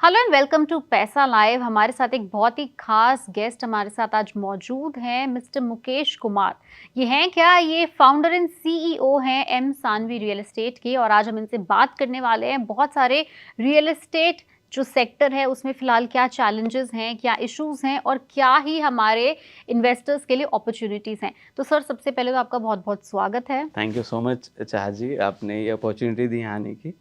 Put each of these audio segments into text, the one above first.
Hello and welcome to पैसा live. हमारे साथ एक बहुत ही खास गेस्ट हमारे साथ आज मौजूद हैं, मिस्टर मुकेश कुमार। ये हैं क्या? ये फाउंडर एंड सीईओ हैं एम सानवी रियल एस्टेट के, और आज हम इनसे बात करने वाले हैं बहुत सारे रियल एस्टेट जो सेक्टर है उसमें फिलहाल क्या चैलेंजेस हैं, क्या इश्यूज हैं और क्या ही हमारे इन्वेस्टर्स के लिए अपॉर्चुनिटीज हैं। तो सर, सबसे पहले तो आपका बहुत बहुत स्वागत है। थैंक यू सो मच चाह जी, आपने ये अपॉर्चुनिटी दी आने की।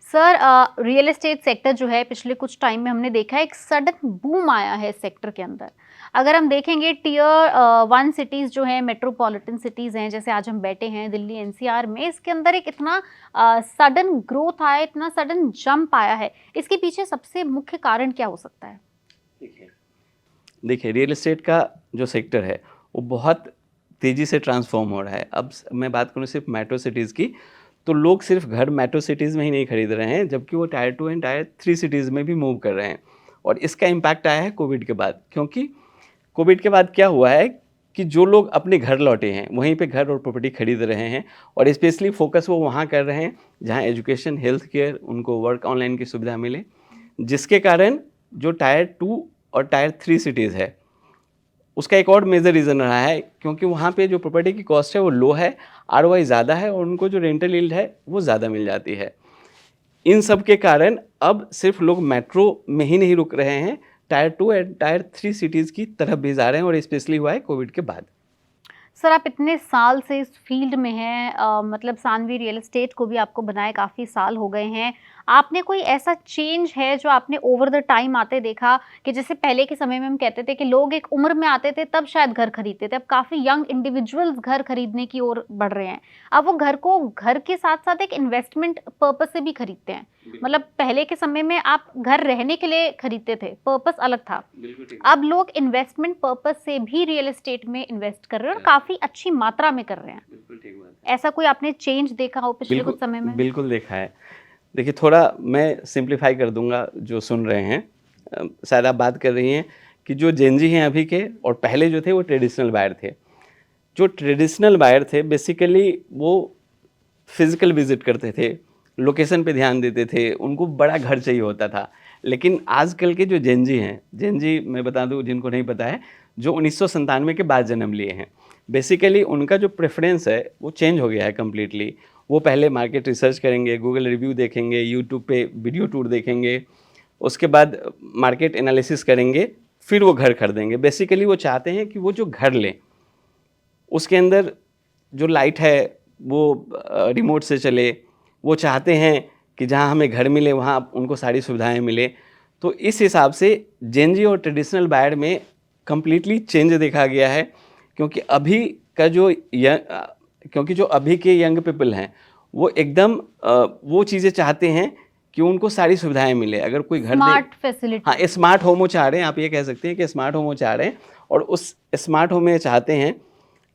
सर, रियल एस्टेट सेक्टर जो है पिछले कुछ टाइम में हमने देखा है एक सडन बूम आया है सेक्टर के अंदर। अगर हम देखेंगे टियर 1 सिटीज़ जो हैं, मेट्रोपॉलिटन सिटीज़ हैं, जैसे आज हम बैठे हैं दिल्ली एनसीआर में, इसके अंदर एक इतना सडन ग्रोथ आया, इतना सडन जंप आया है। इसके पीछे सबसे मुख्य कारण क्या हो सकता है? देखिए, रियल एस्टेट का जो सेक्टर है वो बहुत तेज़ी से ट्रांसफॉर्म हो रहा है। अब मैं बात करूँ सिर्फ मेट्रो सिटीज़ की, तो लोग सिर्फ घर मेट्रो सिटीज़ में ही नहीं खरीद रहे हैं, जबकि वो टायर 2 एंड टायर 3 सिटीज़ में भी मूव कर रहे हैं। और इसका इम्पैक्ट आया है कोविड के बाद, क्योंकि कोविड के बाद क्या हुआ है कि जो लोग अपने घर लौटे हैं वहीं पे घर और प्रॉपर्टी खरीद रहे हैं, और स्पेशली फोकस वो वहाँ कर रहे हैं जहाँ एजुकेशन, हेल्थ केयर, उनको वर्क ऑनलाइन की सुविधा मिले, जिसके कारण जो टायर 2 और टायर 3 सिटीज़ है उसका एक और मेजर रीज़न रहा है, क्योंकि वहाँ पे जो प्रॉपर्टी की कॉस्ट है वो लो है, आरओआई ज़्यादा है, और उनको जो रेंटल यील्ड है वो ज़्यादा मिल जाती है। इन सब के कारण अब सिर्फ लोग मेट्रो में ही नहीं रुक रहे हैं, टायर 2 एंड टायर 3 सिटीज़ की तरफ भी जा रहे हैं, और स्पेशली हुआ है कोविड के बाद। सर, आप इतने साल से इस फील्ड में हैं, मतलब सानवी रियल एस्टेट को भी आपको बनाए काफ़ी साल हो गए हैं। आपने कोई ऐसा चेंज है जो आपने ओवर द टाइम आते देखा कि जैसे पहले के समय में हम कहते थे कि लोग एक उम्र में आते थे तब शायद घर खरीदते थे, अब काफ़ी यंग इंडिविजुअल्स घर खरीदने की ओर बढ़ रहे हैं। अब वो घर को घर के साथ-साथ एक इन्वेस्टमेंट पर्पस से भी खरीदते हैं। मतलब पहले के समय में आप घर रहने के लिए खरीदते थे, पर्पस अलग था। अब लोग इन्वेस्टमेंट पर्पस से भी रियल एस्टेट में इन्वेस्ट कर रहे हैं और काफ़ी अच्छी मात्रा में कर रहे हैं। बिल्कुल ठीक बात है। ऐसा कोई आपने चेंज देखा हो पिछले कुछ समय में? बिल्कुल देखा है। देखिए, थोड़ा मैं सिंप्लीफाई कर दूंगा जो सुन रहे हैं। शायद आप बात कर रही हैं कि जो जेनजी हैं अभी के और पहले जो थे वो ट्रेडिशनल बायर थे। जो ट्रेडिशनल बायर थे बेसिकली वो फिजिकल विजिट करते थे, लोकेशन पे ध्यान देते थे, उनको बड़ा घर चाहिए होता था। लेकिन आजकल के जो जेनजी हैं, जेनजी मैं बता दूं जिनको नहीं पता है, जो 1997 के बाद जन्म लिए हैं, बेसिकली उनका जो प्रेफरेंस है वो चेंज हो गया है कम्प्लीटली। वो पहले मार्केट रिसर्च करेंगे, गूगल रिव्यू देखेंगे, यूट्यूब पे वीडियो टूर देखेंगे, उसके बाद मार्केट एनालिसिस करेंगे, फिर वो घर खरीदेंगे। बेसिकली वो चाहते हैं कि वो जो घर लें उसके अंदर जो लाइट है वो रिमोट से चले। वो चाहते हैं कि जहाँ हमें घर मिले वहाँ उनको सारी सुविधाएं मिले। तो इस हिसाब से जेनजी और ट्रेडिशनल बायर में कम्प्लीटली चेंज देखा गया है, क्योंकि अभी का जो क्योंकि जो अभी के यंग पीपल हैं वो एकदम वो चीज़ें चाहते हैं कि उनको सारी सुविधाएं मिले। अगर कोई घर स्मार्ट फैसिलिटी। हाँ, स्मार्ट होम वो चाह रहे हैं, आप ये कह सकते हैं कि स्मार्ट होम वो चाह रहे हैं, और उस स्मार्ट होम में चाहते हैं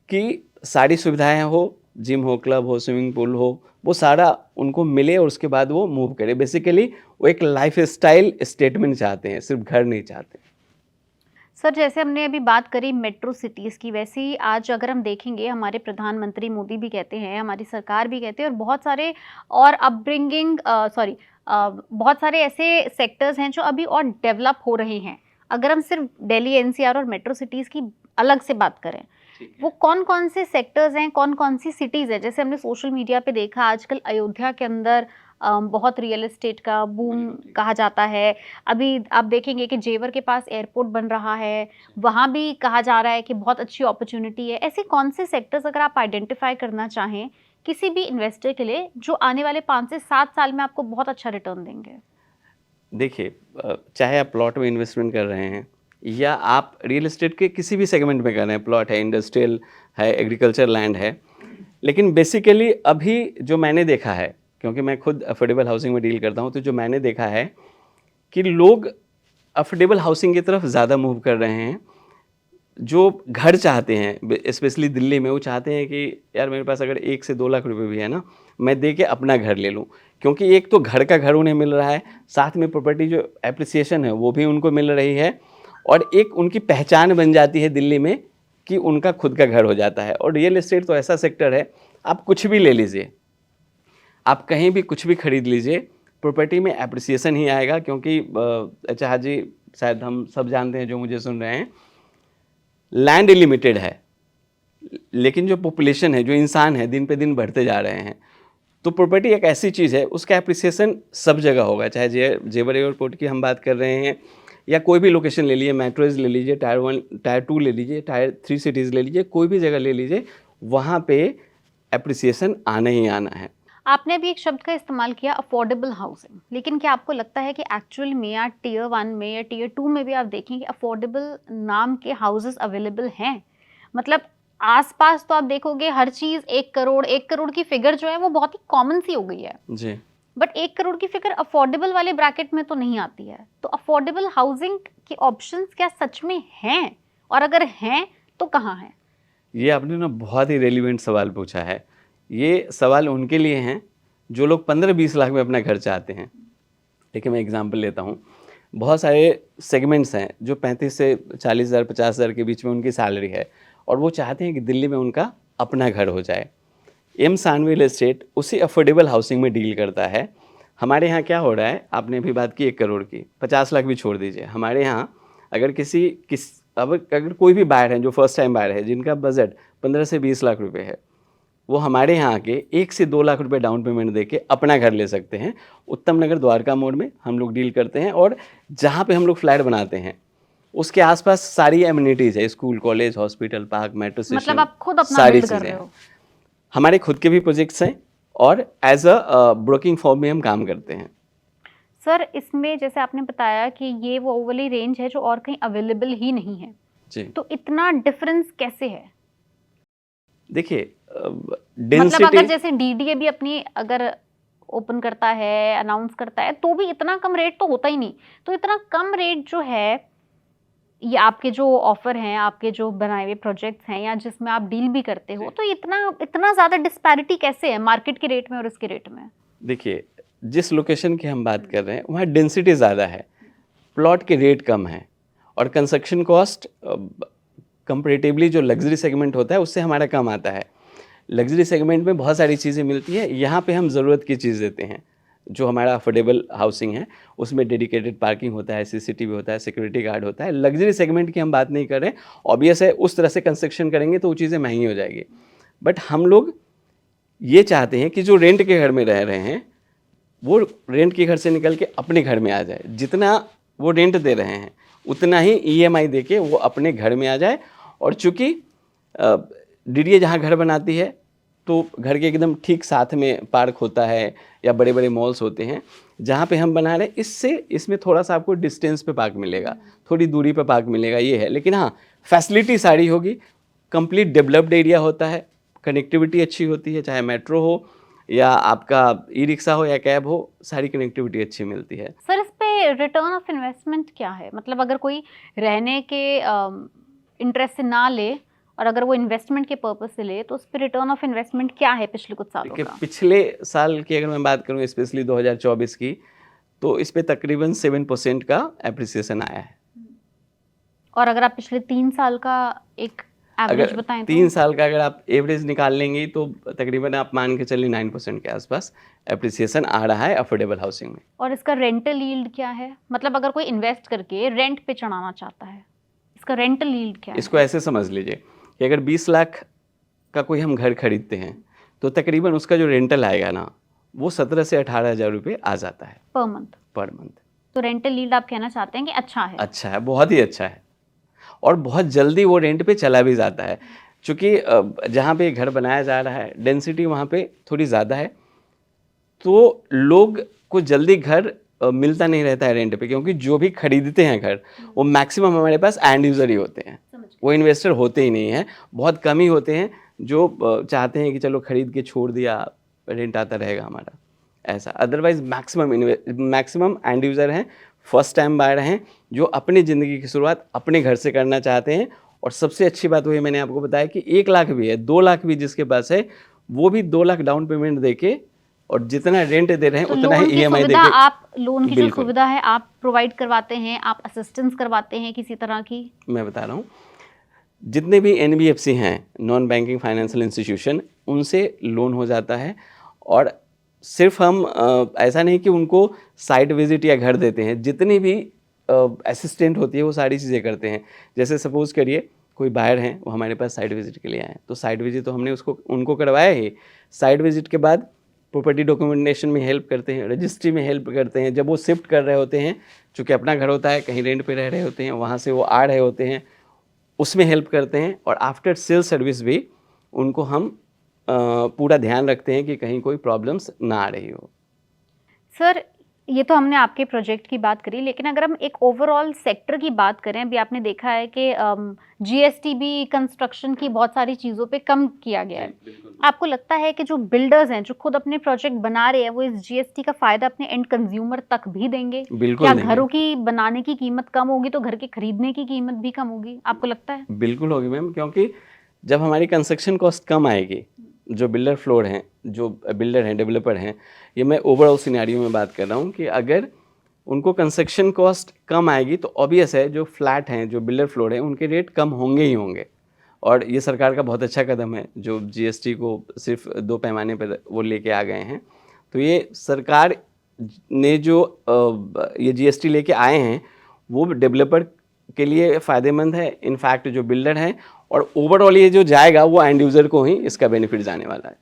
कि सारी सुविधाएं हो, जिम हो, क्लब हो, स्विमिंग पूल हो, वो सारा उनको मिले और उसके बाद वो मूव करे। बेसिकली वो एक लाइफस्टाइल स्टेटमेंट चाहते हैं, सिर्फ घर नहीं चाहते। सर, जैसे हमने अभी बात करी मेट्रो सिटीज़ की, वैसे ही आज अगर हम देखेंगे हमारे प्रधानमंत्री मोदी भी कहते हैं, हमारी सरकार भी कहते हैं, और बहुत सारे और बहुत सारे ऐसे सेक्टर्स हैं जो अभी और डेवलप हो रहे हैं। अगर हम सिर्फ दिल्ली एनसीआर और मेट्रो सिटीज़ की अलग से बात करें, वो कौन-कौन से सेक्टर्स हैं, कौन-कौन सी सिटीज़ हैं? जैसे हमने सोशल मीडिया पे देखा आजकल अयोध्या के अंदर बहुत रियल एस्टेट का बूम कहा जाता है। अभी आप देखेंगे कि जेवर के पास एयरपोर्ट बन रहा है, वहाँ भी कहा जा रहा है कि बहुत अच्छी अपॉर्च्युनिटी है। ऐसे कौन से सेक्टर्स अगर आप आइडेंटिफाई करना चाहें किसी भी इन्वेस्टर के लिए, जो आने वाले 5 से 7 साल में आपको बहुत अच्छा रिटर्न देंगे? देखिए, चाहे आप प्लॉट में इन्वेस्टमेंट कर रहे हैं या आप रियल एस्टेट के किसी भी सेगमेंट में कर रहे हैं, प्लॉट है, इंडस्ट्रियल है, एग्रीकल्चर लैंड है, लेकिन बेसिकली अभी जो मैंने देखा है, क्योंकि मैं खुद अफोर्डेबल हाउसिंग में डील करता हूँ, तो जो मैंने देखा है कि लोग अफोर्डेबल हाउसिंग की तरफ ज़्यादा मूव कर रहे हैं। जो घर चाहते हैं स्पेशली दिल्ली में, वो चाहते हैं कि यार मेरे पास अगर 1 से 2 लाख रुपए भी है ना, मैं दे के अपना घर ले लूँ, क्योंकि एक तो घर का घर उन्हें मिल रहा है, साथ में प्रॉपर्टी जो एप्रिसिएशन है वो भी उनको मिल रही है, और एक उनकी पहचान बन जाती है दिल्ली में कि उनका खुद का घर हो जाता है। और रियल एस्टेट तो ऐसा सेक्टर है, आप कुछ भी ले लीजिए, आप कहीं भी कुछ भी खरीद लीजिए, प्रॉपर्टी में एप्रिसिएशन ही आएगा, क्योंकि अच्छा जी शायद हम सब जानते हैं जो मुझे सुन रहे हैं, लैंड लिमिटेड है, लेकिन जो पॉपुलेशन है, जो इंसान है, दिन पे दिन बढ़ते जा रहे हैं। तो प्रॉपर्टी एक ऐसी चीज़ है, उसका एप्रिसिएशन सब जगह होगा, चाहे जेवर एयरपोर्ट की हम बात कर रहे हैं या कोई भी लोकेशन ले लीजिए, मेट्रोज ले लीजिए, टायर 1 टायर 2 ले लीजिए, टायर 3 सिटीज़ ले लीजिए, कोई भी जगह ले लीजिए, वहाँ पे एप्रिसिएशन आना ही आना है। आपने भी एक शब्द का इस्तेमाल किया अफोर्डेबल हाउसिंग, लेकिन क्या आपको लगता है कि एक्चुअल में या टियर 1 में या टियर 2 में भी आप देखें कि अफोर्डेबल नाम के हाउसेस अवेलेबल हैं? मतलब आसपास तो आप देखोगे हर चीज़ 1 करोड़ की फिगर जो है वो बहुत ही कॉमन सी हो गई है, जी। बट 1 करोड़ की फिगर अफोर्डेबल वाले ब्रैकेट में तो नहीं आती है। तो अफोर्डेबल हाउसिंग के ऑप्शंस क्या सच में हैं, और अगर हैं तो कहाँ हैं? ये आपने ना बहुत ही रेलिवेंट सवाल पूछा है। ये सवाल उनके लिए हैं जो लोग 15-20 लाख में अपना घर चाहते हैं। देखिए मैं एग्जांपल लेता हूँ, बहुत सारे सेगमेंट्स हैं जो 35 से 40,000 50,000 के बीच में उनकी सैलरी है, और वो चाहते हैं कि दिल्ली में उनका अपना घर हो जाए। एम सानवी रियल एस्टेट उसी अफोर्डेबल हाउसिंग में डील करता है। हमारे यहाँ क्या हो रहा है, आपने अभी बात की 1 करोड़ की, 50 लाख भी छोड़ दीजिए। हमारे यहाँ अगर अगर कोई भी बायर है जो फर्स्ट टाइम बायर है, जिनका बजट 15 से 20 लाख रुपए है, वो हमारे यहाँ आके 1 से 2 लाख रुपए डाउन पेमेंट देके अपना घर ले सकते हैं। उत्तम नगर द्वारका मोड़ में हम लोग डील करते हैं, और जहाँ पे हम लोग फ्लैट बनाते हैं उसके आसपास सारी एमिनिटीज़ है, school, college, hospital, park, metro station, मतलब आप खुद अपना सारी बिल्ड कर चीज़ें रहे हैं। हो? हमारे खुद के भी प्रोजेक्ट्स हैं, और एज अ ब्रोकिंग फॉर्म में हम काम करते हैं। सर इसमें जैसे आपने बताया कि ये वो वाली रेंज है जो और कहीं अवेलेबल ही नहीं है, जी। तो इतना डिफरेंस कैसे है? देखिए मतलब डेंसिटी, अगर जैसे डीडीए भी अपनी अगर ओपन करता है, अनाउंस करता है, तो भी इतना कम रेट तो होता ही नहीं। तो इतना कम रेट जो है, ये आपके जो ऑफर हैं, आपके जो बनाए हुए प्रोजेक्ट्स हैं या जिसमें आप डील भी करते हो, तो इतना इतना ज़्यादा डिस्पैरिटी कैसे है मार्केट के रेट में और इसके रेट में? देखिए जिस लोकेशन की हम बात कर रहे हैं वहाँ डेंसिटी ज़्यादा है, प्लॉट के रेट कम है, और कंस्ट्रक्शन कॉस्ट कंपैरेटिवली जो लग्जरी सेगमेंट होता है उससे हमारा कम आता है। लग्जरी सेगमेंट में बहुत सारी चीज़ें मिलती है, यहाँ पे हम ज़रूरत की चीज़ देते हैं। जो हमारा अफोर्डेबल हाउसिंग है उसमें डेडिकेटेड पार्किंग होता है, सीसीटीवी होता है, सिक्योरिटी गार्ड होता है। लग्जरी सेगमेंट की हम बात नहीं कर रहे, ऑब्वियस है उस तरह से कंस्ट्रक्शन करेंगे तो वो चीज़ें महंगी हो जाएगी। बट हम लोग ये चाहते हैं कि जो रेंट के घर में रह रहे हैं वो रेंट के घर से निकल के अपने घर में आ जाए, जितना वो रेंट दे रहे हैं उतना ही ईएमआई देके वो अपने घर में आ जाए। और चूँकि डीडीए जहाँ घर बनाती है तो घर के एकदम ठीक साथ में पार्क होता है या बड़े बड़े मॉल्स होते हैं, जहाँ पे हम बना रहे हैं इसमें थोड़ा सा आपको डिस्टेंस पे पार्क मिलेगा, थोड़ी दूरी पे पार्क मिलेगा, ये है। लेकिन हाँ, फैसिलिटी सारी होगी, कंप्लीट डेवलप्ड एरिया होता है, कनेक्टिविटी अच्छी होती है, चाहे मेट्रो हो या आपका ई रिक्शा हो या कैब हो, सारी कनेक्टिविटी अच्छी मिलती है। सर इस पे रिटर्न ऑफ इन्वेस्टमेंट क्या है? मतलब अगर कोई रहने के इंटरेस्ट से ना ले और अगर वो इन्वेस्टमेंट के पर्पस से ले, तो उस पे रिटर्न ऑफ इन्वेस्टमेंट क्या है पिछले कुछ सालों देखिए का? पिछले साल की अगर मैं बात करूँ, स्पेशली 2024 की, तो इस पे तकरीबन 7% का एप्रिसिएशन आया है। और अगर आप पिछले 3 साल का एक एवरेज अगर बताएं 3 तो? साल का अगर आप एवरेज निकाल लेंगी तो तकरीबन आप मान के चलिए 9% के आसपास एप्रिसिएशन आ रहा है अफोर्डेबल हाउसिंग में। और इसका रेंटल यील्ड क्या है? मतलब अगर कोई इन्वेस्ट करके रेंट पे चढ़ाना चाहता है, इसका रेंटल यील्ड क्या इसको है? ऐसे समझ लीजिए कि अगर 20 लाख का कोई हम घर खरीदते हैं तो तकरीबन उसका जो रेंटल आएगा ना, वो 17 से 18,000 रुपये आ जाता है पर मंथ? Per month. तो रेंटल यील्ड आप कहना चाहते हैं कि अच्छा है? अच्छा है, बहुत ही अच्छा है, और बहुत जल्दी वो रेंट पे चला भी जाता है। चूँकि जहाँ पे घर बनाया जा रहा है डेंसिटी वहाँ पे थोड़ी ज़्यादा है, तो लोग को जल्दी घर मिलता नहीं रहता है रेंट पे, क्योंकि जो भी खरीदते हैं घर वो मैक्सिमम हमारे पास एंड यूज़र ही होते हैं, वो इन्वेस्टर होते ही नहीं हैं। बहुत कम ही होते हैं जो चाहते हैं कि चलो खरीद के छोड़ दिया, रेंट आता रहेगा हमारा, ऐसा। अदरवाइज मैक्सिमम एंड यूज़र हैं, फर्स्ट टाइम बायर हैं, जो अपनी ज़िंदगी की शुरुआत अपने घर से करना चाहते हैं। और सबसे अच्छी बात वही मैंने आपको बताया कि 1 लाख भी है, 2 लाख भी जिसके पास है, वो भी 2 लाख डाउन पेमेंट देके और जितना रेंट दे रहे हैं तो उतना ही लोन की ईएमआई सुविधा, देके। आप लोन की जो बिल्कुल। सुविधा है आप प्रोवाइड करवाते हैं, आप असिस्टेंस करवाते हैं किसी तरह की? मैं बता रहा हूँ, जितने भी एनबीएफसी हैं, नॉन बैंकिंग फाइनेंशियल इंस्टीट्यूशन, उनसे लोन हो जाता है। और सिर्फ हम ऐसा नहीं कि उनको साइट विजिट या घर देते हैं, जितनी भी असिस्टेंट होती है वो सारी चीज़ें करते हैं। जैसे सपोज़ करिए कोई बायर हैं, वो हमारे पास साइट विजिट के लिए आए हैं, तो साइट विजिट तो हमने उनको करवाया ही। साइट विजिट के बाद प्रॉपर्टी डॉक्यूमेंटेशन में हेल्प करते हैं, रजिस्ट्री में हेल्प करते हैं। जब वो शिफ्ट कर रहे होते हैं, चूँकि अपना घर होता है, कहीं रेंट पे रह रहे होते हैं, वहाँ से वो आ रहे होते हैं, उसमें हेल्प करते हैं। और आफ्टर सेल सर्विस भी उनको हम पूरा ध्यान रखते हैं कि कहीं कोई प्रॉब्लम्स ना आ रही हो। सर, ये तो हमने आपके प्रोजेक्ट की बात करी, लेकिन अगर हम एक ओवरऑल सेक्टर की बात करें, अभी आपने देखा है कि जीएसटी भी कंस्ट्रक्शन की बहुत सारी चीज़ों पे कम किया गया है। आपको लगता है कि जो बिल्डर्स हैं, जो खुद अपने प्रोजेक्ट बना रहे हैं, वो इस जीएसटी का फ़ायदा अपने एंड कंज्यूमर तक भी देंगे? बिल्कुल क्या देंगे। घरों की बनाने की कीमत कम होगी तो घर के खरीदने की कीमत भी कम होगी? आपको लगता है? बिल्कुल होगी मैम, क्योंकि जब हमारी कंस्ट्रक्शन कॉस्ट कम आएगी, जो बिल्डर फ्लोर हैं, जो बिल्डर हैं, डेवलपर हैं, ये मैं ओवरऑल सिनेरियो में बात कर रहा हूँ कि अगर उनको कंस्ट्रक्शन कॉस्ट कम आएगी तो ऑब्वियस है जो फ्लैट हैं, जो बिल्डर फ्लोर हैं, उनके रेट कम होंगे ही होंगे। और ये सरकार का बहुत अच्छा कदम है जो जीएसटी को सिर्फ 2 पैमाने पर वो लेके आ गए हैं। तो ये सरकार ने जो ये जीएसटी लेके आए हैं वो डेवलपर के लिए फ़ायदेमंद है, इनफैक्ट जो बिल्डर हैं, और ओवरऑल ये जो जाएगा वो एंड यूज़र को ही इसका बेनिफिट जाने वाला है।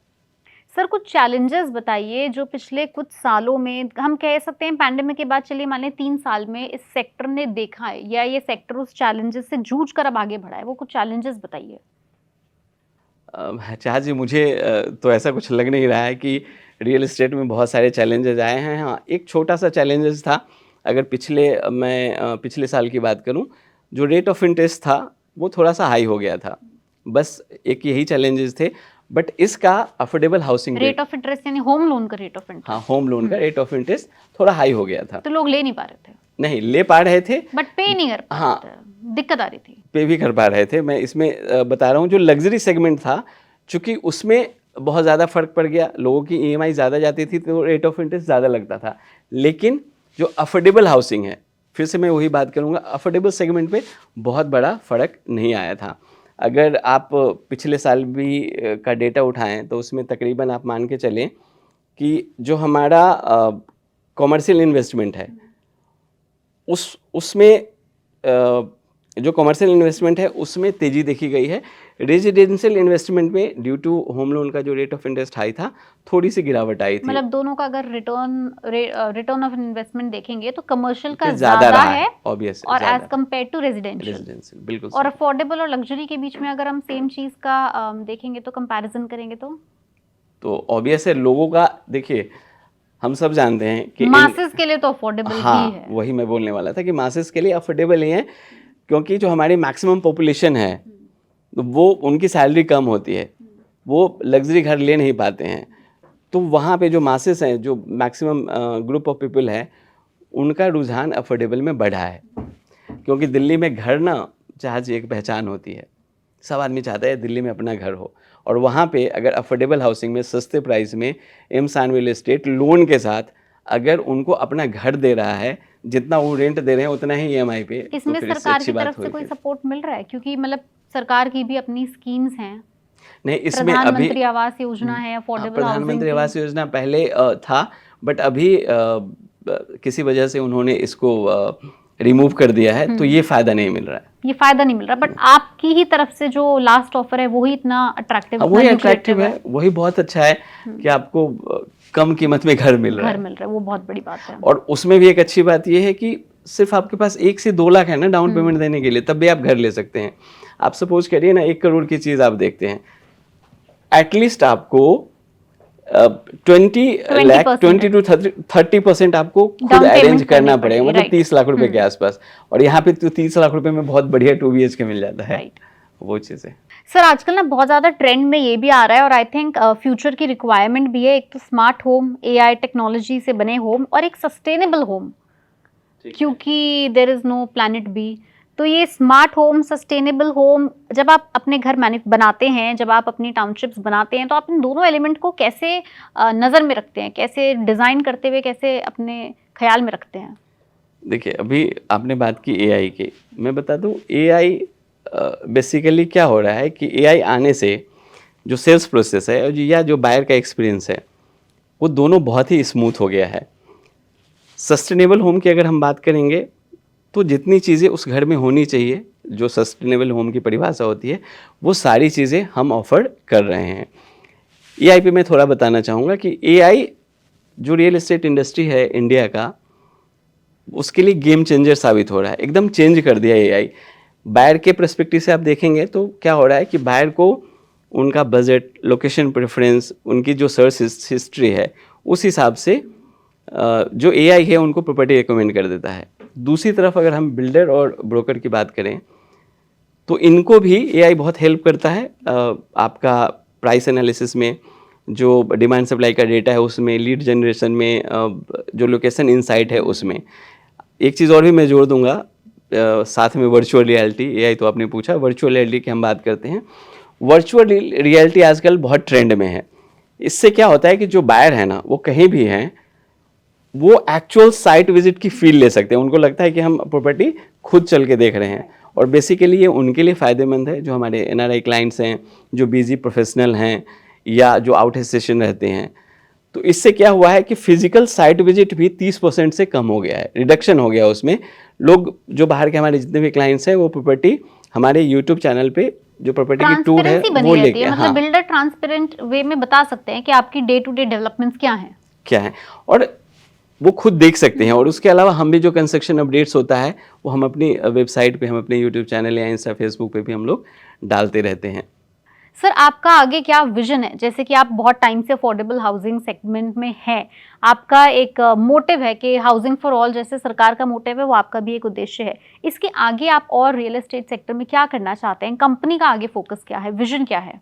सर, कुछ चैलेंजेस बताइए जो पिछले कुछ सालों में, हम कह सकते हैं पैंडेमिक के बाद, चलिए मान लें 3 साल में इस सेक्टर ने देखा है, या ये सेक्टर उस चैलेंजेस से जूझ कर अब आगे बढ़ा है, वो कुछ चैलेंजेस बताइए। चाहा जी, मुझे तो ऐसा कुछ लग नहीं रहा है कि रियल एस्टेट में बहुत सारे चैलेंजेस आए हैं। हाँ, एक छोटा सा चैलेंजेस था, अगर पिछले साल की बात करूं, जो रेट ऑफ इंटरेस्ट था वो थोड़ा सा हाई हो गया था। बस एक यही चैलेंजेस थे, बट इसका affordable housing rate of interest यानी होम लोन का रेट ऑफ इंटरेस्ट? हाँ, होम लोन का रेट ऑफ इंटरेस्ट थोड़ा हाई हो गया था। तो लोग ले नहीं पा रहे थे? नहीं, ले पा रहे थे, बट पे नहीं कर पा हाँ, रहे थे, दिक्कत आ रही थी। पे भी कर पा रहे थे। मैं इसमें बता रहा हूँ, जो लग्जरी सेगमेंट था, चूँकि उसमें बहुत ज़्यादा फ़र्क पड़ गया, लोगों की ईएमआई ज़्यादा जाती थी तो रेट ऑफ इंटरेस्ट ज़्यादा लगता था। लेकिन जो अफोर्डेबल हाउसिंग है, फिर से मैं वही बात करूँगा, अफोर्डेबल सेगमेंट पे बहुत बड़ा फ़र्क नहीं आया था। अगर आप पिछले साल भी का डेटा उठाएँ तो उसमें तकरीबन आप मान के चलें कि जो हमारा कॉमर्शियल इन्वेस्टमेंट है, उसमें जो कमर्शियल इन्वेस्टमेंट है उसमें तेज़ी देखी गई है। रेजिडेंशियल इन्वेस्टमेंट में ड्यू टू होम लोन का जो रेट ऑफ इंटरेस्ट हाई था, थोड़ी सी गिरावट आई थी। मतलब दोनों का अगर रिटर्न ऑफ इन्वेस्टमेंट देखेंगे तो कमर्शियल का ज़्यादा ज़्यादा रहा है, ऑब्वियस, और एज कम्पेयर टू रेजिडेंशियल। बिल्कुल और सही। अफोर्डेबल और लग्जरी के बीच में अगर हम सेम चीज़ का देखेंगे तो कंपैरिजन करेंगे तो ऑब्वियस है, लोगों का देखिए, हम सब जानते हैं कि मासेस के लिए तो अफोर्डेबल ही हाँ, है। वही मैं बोलने वाला था कि मासेस के लिए अफोर्डेबल ही है, क्योंकि जो हमारी मैक्सिमम पॉपुलेशन है वो, उनकी सैलरी कम होती है, वो लग्जरी घर ले नहीं पाते हैं। तो वहाँ पे जो मासेस हैं, जो मैक्सिमम ग्रुप ऑफ पीपल है, उनका रुझान अफोर्डेबल में बढ़ा है। क्योंकि दिल्ली में घर ना, चाहे एक पहचान होती है, सब आदमी चाहता है दिल्ली में अपना घर हो, और वहाँ पे अगर अफोर्डेबल हाउसिंग में सस्ते प्राइस में एम सान रियल एस्टेट लोन के साथ अगर उनको अपना घर दे रहा है, जितना वो रेंट दे रहे हैं उतना ही ईएमआई पे, तो इसमें फिर इससे सरकार अच्छी की बात तरफ से हुई कोई फिर। सपोर्ट मिल रहा है? क्योंकि मतलब सरकार की भी अपनी स्कीम्स हैं, नहीं, इसमें अभी प्रधानमंत्री आवास योजना है, अफोर्डेबल हाउसिंग प्रधानमंत्री की। आवास योजना पहले था, बट अभी किसी वजह से उन्होंने इसको रिमूव कर दिया है, तो ये फ़ायदा नहीं मिल रहा है। ये फायदा नहीं मिल रहा, बट आपकी ही तरफ से जो लास्ट ऑफर है वही इतना अट्रैक्टिव, हाँ, वही अट्रैक्टिव है, वही बहुत अच्छा है कि आपको कम कीमत में घर मिल रहा घर है। मिल रहा है, वो बहुत बड़ी बात है। और उसमें भी एक अच्छी बात ये है कि सिर्फ आपके पास 1 से 2 लाख है ना डाउन पेमेंट देने के लिए, तब भी आप घर ले सकते हैं। आप सपोज करिए ना 1 करोड़ की चीज़ आप देखते हैं, एटलीस्ट आपको 20 to 30% आपको खुद Down payment अरेंज करना करनी पड़ेगा, पड़ेगी, मतलब right. 30 लाख रुपए के आसपास। और यहाँ पे तो 30 लाख रुपए में बहुत बढ़िया 2 BHK मिल जाता है, Right. वो चीज़ है। सर, आजकल ना बहुत ज़्यादा ट्रेंड में ये भी आ रहा है, और आई थिंक फ्यूचर की रिक्वायरमेंट भी है, एक तो स्मार्ट होम, एआई टेक्नोलॉजी से बने होम, और एक सस्टेनेबल होम, क्योंकि there is no planet B. तो ये स्मार्ट होम, सस्टेनेबल होम, जब आप अपने घर बनाते हैं, जब आप अपनी टाउनशिप्स बनाते हैं, तो आप इन दोनों एलिमेंट को कैसे नज़र में रखते हैं, कैसे डिज़ाइन करते हुए कैसे अपने ख्याल में रखते हैं? देखिए, अभी आपने बात की एआई की, मैं बता दूं एआई बेसिकली क्या हो रहा है कि एआई आने से जो सेल्स प्रोसेस है, या जो बायर का एक्सपीरियंस है, वो दोनों बहुत ही स्मूथ हो गया है। सस्टेनेबल होम की अगर हम बात करेंगे तो जितनी चीज़ें उस घर में होनी चाहिए, जो सस्टेनेबल होम की परिभाषा होती है, वो सारी चीज़ें हम ऑफर कर रहे हैं। एआई पे मैं थोड़ा बताना चाहूँगा कि एआई जो रियल एस्टेट इंडस्ट्री है इंडिया का, उसके लिए गेम चेंजर साबित हो रहा है। एकदम चेंज कर दिया एआई। बायर के पर्सपेक्टिव से आप देखेंगे तो क्या हो रहा है कि बायर को उनका बजट, लोकेशन प्रेफरेंस, उनकी जो सर्च हिस्ट्री है, उस हिसाब से जो एआई है उनको प्रॉपर्टी रिकमेंड कर देता है। दूसरी तरफ अगर हम बिल्डर और ब्रोकर की बात करें तो इनको भी एआई बहुत हेल्प करता है आपका प्राइस एनालिसिस में, जो डिमांड सप्लाई का डेटा है उसमें, लीड जनरेशन में, जो लोकेशन इनसाइट है उसमें। एक चीज़ और भी मैं जोड़ दूंगा साथ में, वर्चुअल रियलिटी। एआई तो आपने पूछा, वर्चुअल रियलिटी की हम बात करते हैं। वर्चुअल रियलिटी आजकल बहुत ट्रेंड में है। इससे क्या होता है कि जो बायर है ना, वो कहीं भी हैं, वो एक्चुअल साइट विजिट की फील ले सकते हैं। उनको लगता है कि हम प्रॉपर्टी खुद चल के देख रहे हैं, और बेसिकली ये उनके लिए फ़ायदेमंद है जो हमारे एनआरआई क्लाइंट्स हैं, जो बिजी प्रोफेशनल हैं, या जो आउट स्टेशन रहते हैं। तो इससे क्या हुआ है कि फिजिकल साइट विजिट भी 30% से कम हो गया है, रिडक्शन हो गया उसमें। लोग जो बाहर के हमारे जितने भी क्लाइंट्स हैं, वो प्रॉपर्टी हमारे यूट्यूब चैनल पे जो प्रॉपर्टी की टूर है ट्रांसपेरेंसी बनी वो रहती लेके, है, मतलब बिल्डर ट्रांसपेरेंट वे में बता सकते हैं कि आपकी डे टू डे डेवलपमेंट्स क्या है, और वो खुद देख सकते हैं। और उसके अलावा हम भी जो कंस्ट्रक्शन अपडेट्स होता है वो हम अपनी वेबसाइट पे, हम अपने यूट्यूब चैनल या इंस्टा, फेसबुक पे भी हम लोग डालते रहते हैं। सर आपका आगे क्या विजन है? जैसे कि आप बहुत टाइम से अफोर्डेबल हाउसिंग सेगमेंट में हैं, आपका एक मोटिव है कि हाउसिंग फॉर ऑल जैसे सरकार का मोटिव है, वो आपका भी एक उद्देश्य है। इसके आगे आप और रियल एस्टेट सेक्टर में क्या करना चाहते हैं? कंपनी का आगे फोकस क्या है, विजन क्या है?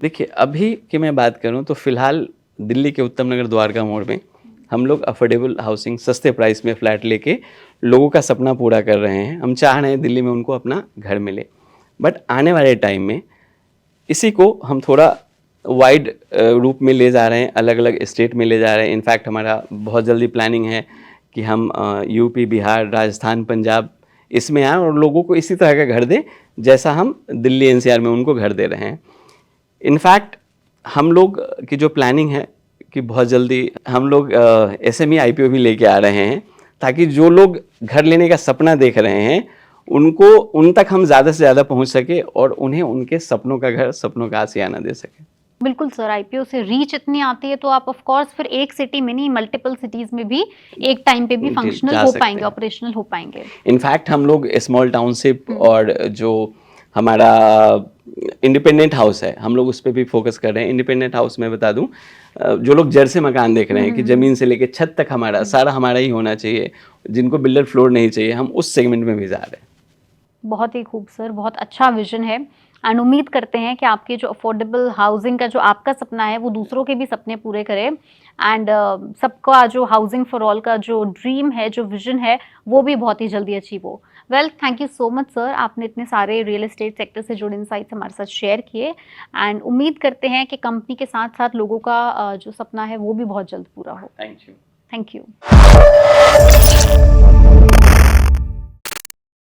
देखिए, अभी की मैं बात करूं तो फिलहाल दिल्ली के उत्तम नगर द्वारका मोड़ में हम लोग अफोर्डेबल हाउसिंग, सस्ते प्राइस में फ्लैट लेके लोगों का सपना पूरा कर रहे हैं। हम चाह रहे हैं दिल्ली में उनको अपना घर मिले। बट आने वाले टाइम में इसी को हम थोड़ा वाइड रूप में ले जा रहे हैं, अलग अलग स्टेट में ले जा रहे हैं। इनफैक्ट हमारा बहुत जल्दी प्लानिंग है कि हम यूपी, बिहार, राजस्थान, पंजाब इसमें आएँ और लोगों को इसी तरह का घर दें जैसा हम दिल्ली एनसीआर में उनको घर दे रहे हैं। इनफैक्ट हम लोग की जो प्लानिंग है कि बहुत जल्दी हम लोग एसएमई आईपीओ भी लेके आ रहे हैं, ताकि जो लोग घर लेने का सपना देख रहे हैं उनको, उन तक हम ज़्यादा से ज़्यादा पहुंच सके और उन्हें उनके सपनों का घर, सपनों का आशियाना दे सके। बिल्कुल सर, आईपीओ से रीच इतनी आती है तो आप ऑफ कोर्स फिर एक सिटी में नहीं, मल्टीपल सिटीज में भी एक टाइम पे भी फंक्शनल हो पाएंगे, ऑपरेशनल हो पाएंगे। इनफैक्ट हम लोग स्मॉल टाउनशिप और जो हमारा इंडिपेंडेंट हाउस है, हम लोग उस पर भी फोकस कर रहे हैं। इंडिपेंडेंट हाउस में बता दूं, जो लोग जड़ से मकान देख रहे हैं कि ज़मीन से लेके छत तक हमारा सारा हमारा ही होना चाहिए, जिनको बिल्डर फ्लोर नहीं चाहिए, हम उस सेगमेंट में भी जा रहे हैं। बहुत ही खूब सर, बहुत अच्छा विजन है। एंड उम्मीद करते हैं कि आपके जो अफोर्डेबल हाउसिंग का जो आपका सपना है वो दूसरों के भी सपने पूरे करे। एंड सबका जो हाउसिंग फॉर ऑल का जो ड्रीम है, जो विजन है, वो भी बहुत ही जल्दी अचीव हो। Well, thank you so much sir, आपने इतने सारे रियल एस्टेट सेक्टर से जुड़े इनसाइट्स हमारे साथ शेयर किए। एंड उम्मीद करते हैं कि कंपनी के साथ साथ लोगों का जो सपना है वो भी बहुत जल्द पूरा हो। Thank you. Thank you.